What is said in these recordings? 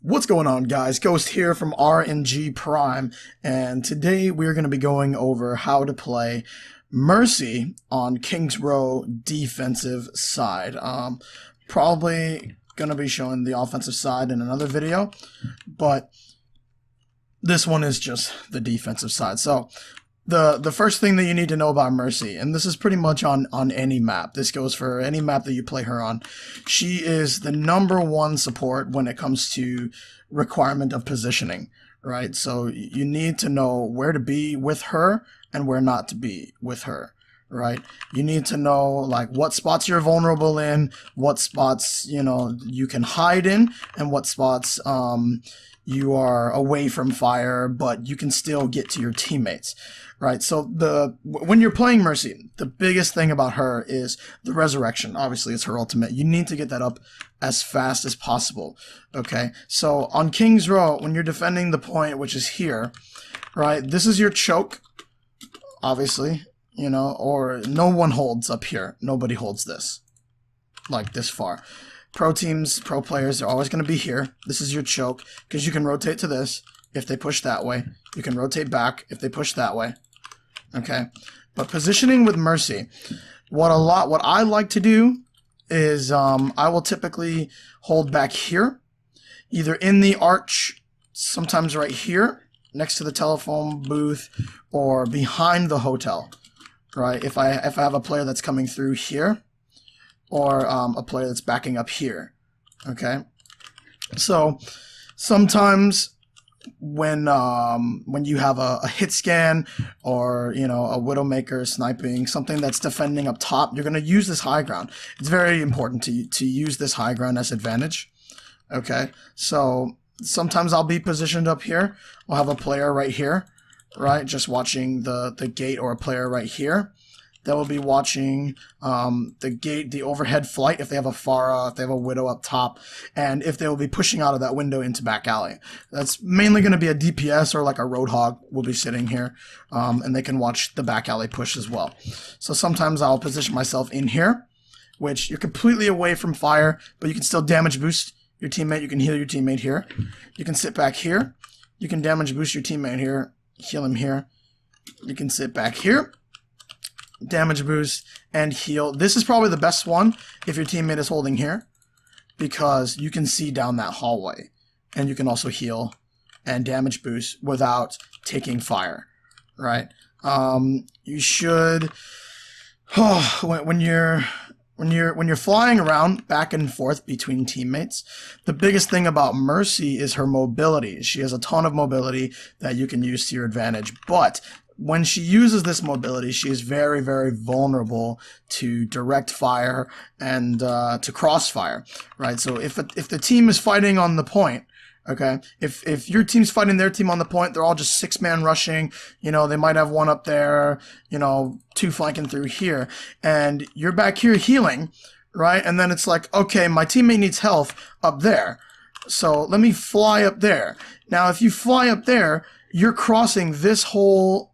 What's going on, guys? Ghost here from RNG Prime, and today we're going to be going over how to play Mercy on Kings Row defensive side. Probably going to be showing the offensive side in another video, but this one is just the defensive side. So the first thing that you need to know about Mercy, and this is pretty much on any map, this goes for any map that you play her on, she is the #1 support when it comes to requirement of positioning, right? So you need to know where to be with her and where not to be with her, right? You need to know like what spots you're vulnerable in, what spots you can hide in, and what spots you are away from fire, but you can still get to your teammates, right? So when you're playing Mercy, the biggest thing about her is the resurrection. Obviously, it's her ultimate. You need to get that up as fast as possible, okay? So on King's Row, when you're defending the point, which is here, right, this is your choke, obviously, or no one holds up here. Nobody holds this, like this far. Pro teams, pro players, they're always going to be here. This is your choke, because you can rotate to this if they push that way. You can rotate back if they push that way. Okay? But positioning with Mercy, what I like to do is I will typically hold back here, either in the arch, sometimes right here, next to the telephone booth, or behind the hotel, right? If I have a player that's coming through here, or a player that's backing up here, okay? So sometimes when you have a hit scan or a Widowmaker sniping, something that's defending up top, you're going to use this high ground. It's very important to use this high ground as advantage, okay? So sometimes I'll be positioned up here. I'll have a player right here, right, just watching the gate, or a player right here that will be watching the gate, the overhead flight, if they have a Pharah, if they have a Widow up top, and if they will be pushing out of that window into back alley. That's mainly going to be a DPS or like a Roadhog will be sitting here, and they can watch the back alley push as well. So sometimes I'll position myself in here, which you're completely away from fire, but you can still damage boost your teammate. You can heal your teammate here. You can sit back here. You can damage boost your teammate here, heal him here. You can sit back here, damage boost, and heal. This is probably the best one if your teammate is holding here, because you can see down that hallway, and you can also heal and damage boost without taking fire, right? You should when you're flying around back and forth between teammates, the biggest thing about Mercy is her mobility. She has a ton of mobility that you can use to your advantage, but when she uses this mobility, she is very, very vulnerable to direct fire and to crossfire, right? So if the team is fighting on the point, okay, if your team's fighting their team on the point, they're all just 6-man rushing, they might have one up there, 2 flanking through here, and you're back here healing, right? And then it's like, okay, my teammate needs health up there, so let me fly up there. Now, if you fly up there, you're crossing this whole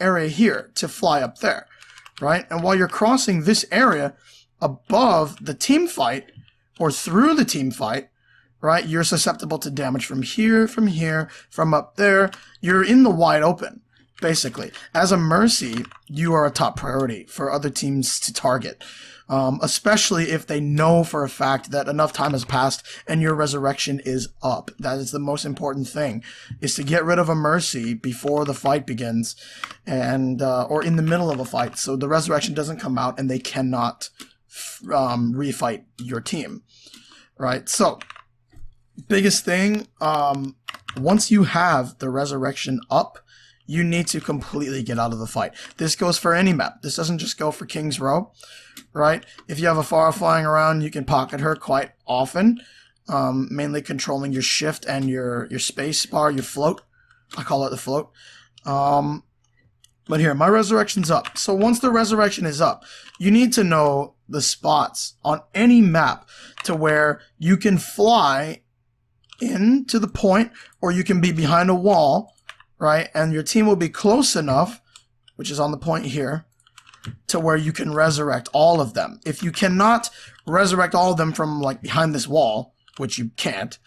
area here to fly up there, right? And while you're crossing this area above the team fight or through the team fight, right, you're susceptible to damage from here, from up there. You're in the wide open, basically. As a Mercy, you are a top priority for other teams to target, especially if they know for a fact that enough time has passed and your resurrection is up. That is the most important thing, is to get rid of a Mercy before the fight begins, and or in the middle of a fight, so the resurrection doesn't come out and they cannot refight your team, right? So biggest thing, once you have the resurrection up, you need to completely get out of the fight. This goes for any map. This doesn't just go for King's Row, right? If you have a Pharah flying around, you can pocket her quite often, mainly controlling your shift and your space bar, your float. I call it the float. But here, my resurrection's up. So once the resurrection is up, you need to know the spots on any map to where you can fly into the point, or you can be behind a wall, right? And your team will be close enough, which is on the point here, to where you can resurrect all of them. If you cannot resurrect all of them from like behind this wall, which you can't,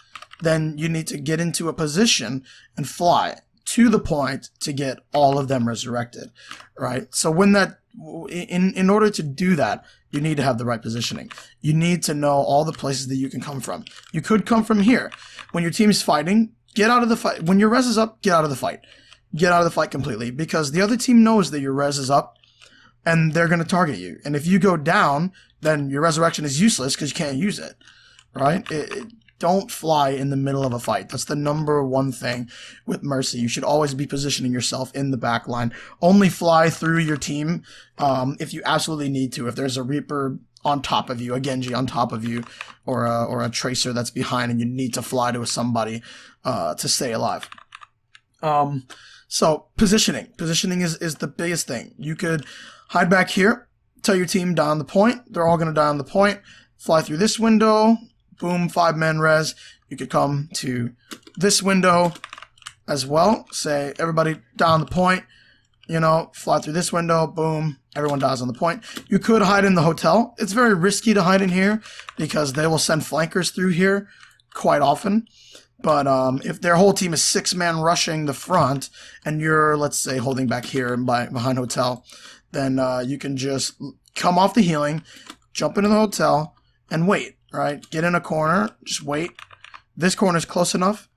then you need to get into a position and fly to the point to get all of them resurrected, right? So when that, in order to do that, you need to have the right positioning. You need to know all the places that you can come from. You could come from here. When your team is fighting, get out of the fight. When your res is up, get out of the fight. Get out of the fight completely, because the other team knows that your res is up and they're going to target you. And if you go down, then your resurrection is useless because you can't use it, right? Don't fly in the middle of a fight. That's the number one thing with Mercy. You should always be positioning yourself in the back line. Only fly through your team if you absolutely need to. If there's a Reaper on top of you, a Genji on top of you, or a Tracer that's behind and you need to fly to somebody to stay alive. So positioning. Positioning is the biggest thing. You could hide back here, tell your team die on the point. They're all going to die on the point. Fly through this window. Boom, 5-man res. You could come to this window as well. Say, everybody die on the point. You know, fly through this window. Boom, everyone dies on the point. You could hide in the hotel. It's very risky to hide in here because they will send flankers through here quite often. But if their whole team is 6-man rushing the front and you're, let's say, holding back here and behind hotel, then you can just come off the healing, jump into the hotel, and wait, right? Get in a corner, just wait. This corner is close enough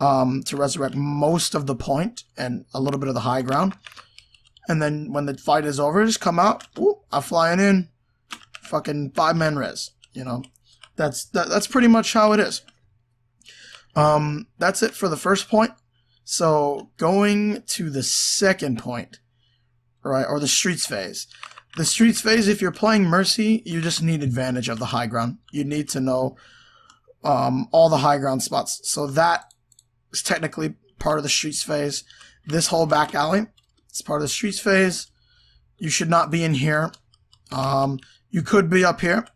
to resurrect most of the point and a little bit of the high ground. And then when the fight is over, just come out. Whoop, I'm flying in. Fucking 5-man res, you know? That's pretty much how it is. That's it for the first point. So going to the second point, right, or the streets phase. The streets phase, if you're playing Mercy, you just need advantage of the high ground. You need to know all the high ground spots. So that is technically part of the streets phase. This whole back alley is part of the streets phase. You should not be in here. You could be up here.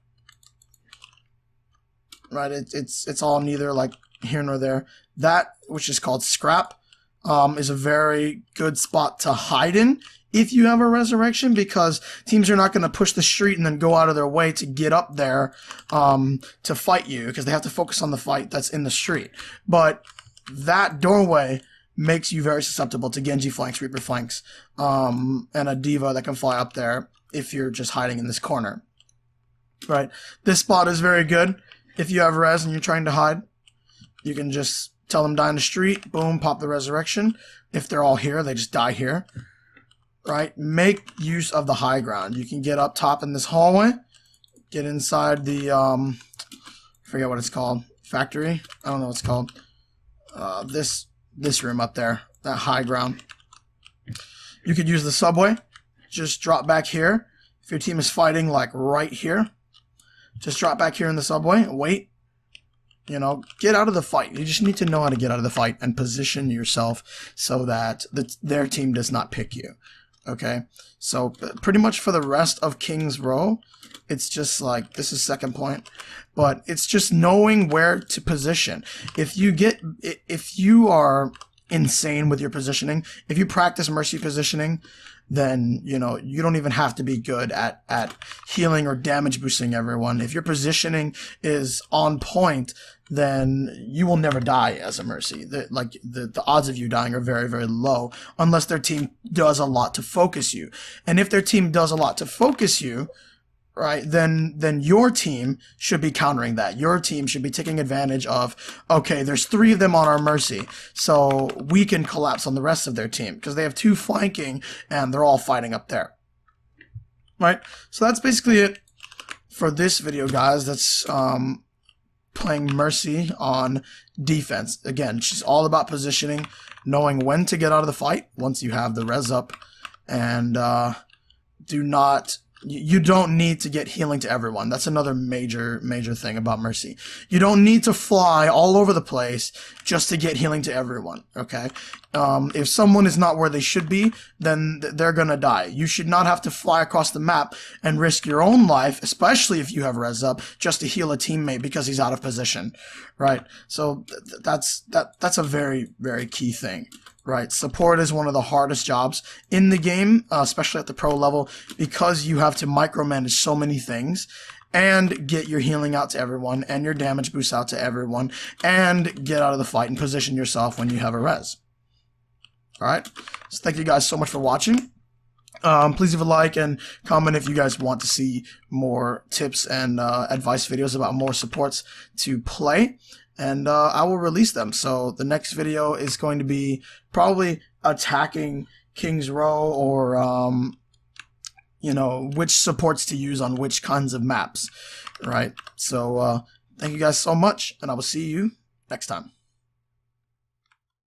Right, it's all neither like here nor there. That, which is called scrap, is a very good spot to hide in if you have a resurrection, because teams are not going to push the street and then go out of their way to get up there to fight you, because they have to focus on the fight that's in the street. But that doorway makes you very susceptible to Genji flanks, Reaper flanks, and a Diva that can fly up there if you're just hiding in this corner. Right, this spot is very good if you have res and you're trying to hide. You can just tell them die in the street, boom, pop the resurrection. If they're all here, they just die here. Right? Make use of the high ground. You can get up top in this hallway, get inside the, I forget what it's called, factory? I don't know what it's called. This room up there, that high ground. You could use the subway. Just drop back here. If your team is fighting like right here, just drop back here in the subway, wait. You know, get out of the fight. You just need to know how to get out of the fight and position yourself so that their team does not pick you. Okay? So, pretty much for the rest of King's Row, it's just like, this is second point, but it's just knowing where to position. If you are insane with your positioning, if you practice Mercy positioning, then, you know, you don't even have to be good at healing or damage boosting everyone. If your positioning is on point, then you will never die as a Mercy. The odds of you dying are very, very low, unless their team does a lot to focus you. And if their team does a lot to focus you, right, then your team should be countering that. Your team should be taking advantage of, okay, there's 3 of them on our Mercy, so we can collapse on the rest of their team, because they have 2 flanking, and they're all fighting up there. Right? So that's basically it for this video, guys. That's playing Mercy on defense. Again, she's all about positioning, knowing when to get out of the fight once you have the res up, and you don't need to get healing to everyone. That's another major thing about Mercy. You don't need to fly all over the place just to get healing to everyone, okay? If someone is not where they should be, then they're gonna die. You should not have to fly across the map and risk your own life, especially if you have res up, just to heal a teammate because he's out of position, right? So that's a very, very key thing. Right, support is one of the hardest jobs in the game, especially at the pro level, because you have to micromanage so many things, and get your healing out to everyone, and your damage boost out to everyone, and get out of the fight and position yourself when you have a res. Alright, so thank you guys so much for watching. Please leave a like and comment if you guys want to see more tips and advice videos about more supports to play, and I will release them. So the next video is going to be probably attacking King's Row, or you know, which supports to use on which kinds of maps, right? So thank you guys so much, and I will see you next time.